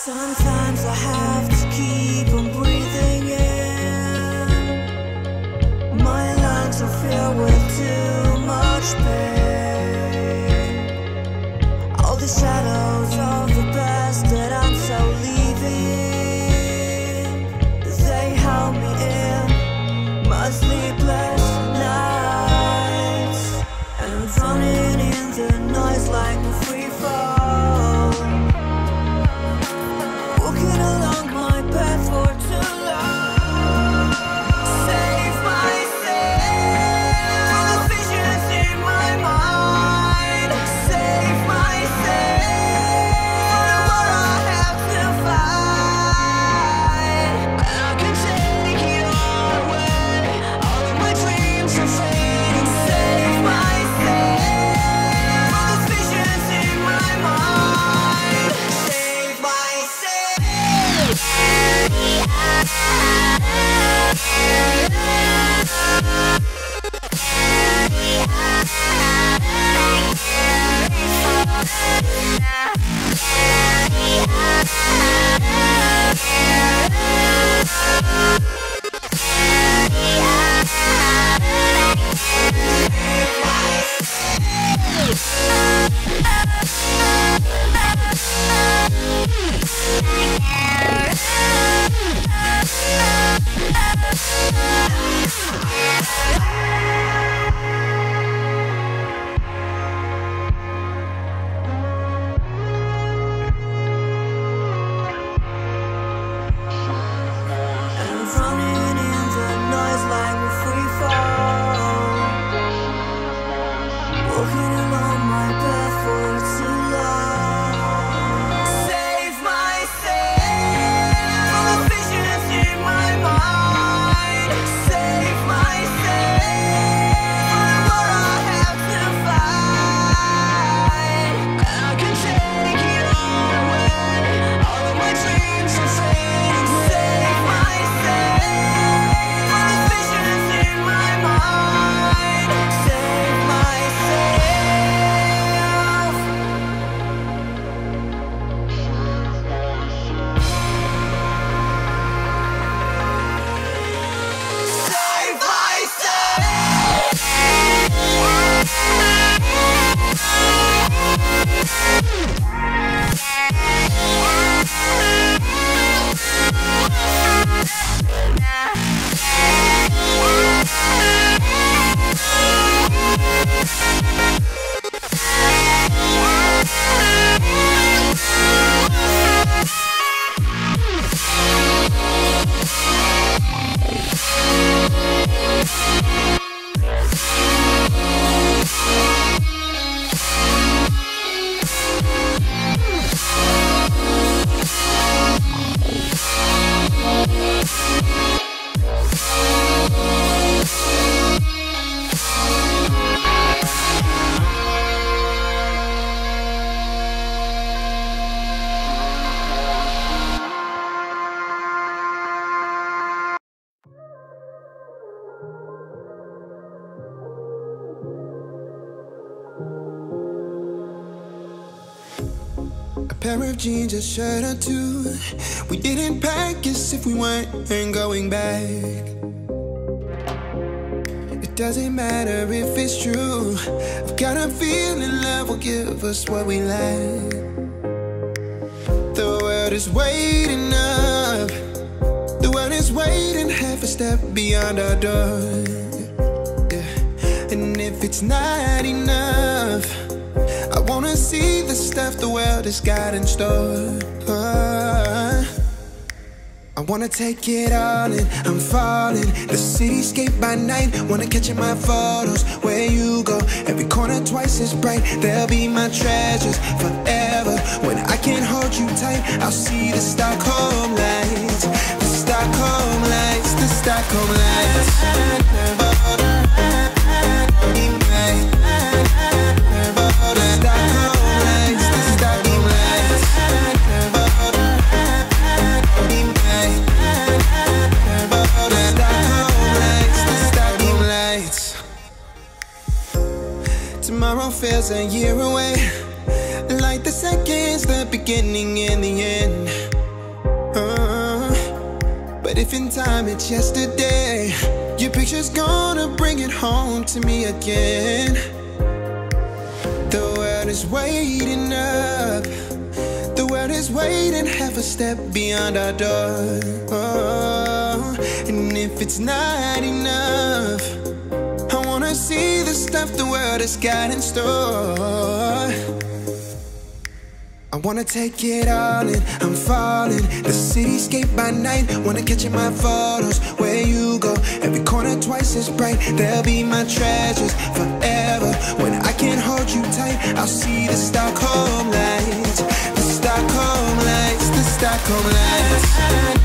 Sometimes I have to keep on breathing in. My lungs are filled with too much pain. All the shadows of the past that I'm so leaving, they held me in my sleepless nights. And I'm running in the noise like a free fall, walking along my path for too long. Save myself from the visions in my mind. Save myself from what I have to fight. And I can take it all away. All of my dreams are fading. Save myself from the visions in my mind. Save myself. Pair of jeans, a shirt or two. We didn't pack as if we weren't going back. It doesn't matter if it's true. I've got a feeling love will give us what we lack. The world is waiting up. The world is waiting half a step beyond our door. Yeah. And if it's not enough, I wanna see the stuff the world has got in store. I wanna take it all in, I'm falling. The cityscape by night, wanna catch in my photos. Where you go, every corner twice as bright. They'll be my treasures forever. When I can't hold you tight, I'll see the Stockholm lights. The Stockholm lights, the Stockholm lights. Tomorrow feels a year away, like the seconds, the beginning and the end. But if in time it's yesterday, your picture's gonna bring it home to me again. The world is waiting up. The world is waiting half a step beyond our door. Oh, and if it's not enough, I wanna see the stuff the world has got in store. I wanna take it all in, I'm falling. The cityscape by night, wanna catch in my photos. Where you go, every corner twice as bright. They'll be my treasures forever. When I can't hold you tight, I'll see the Stockholm lights. The Stockholm lights, the Stockholm lights.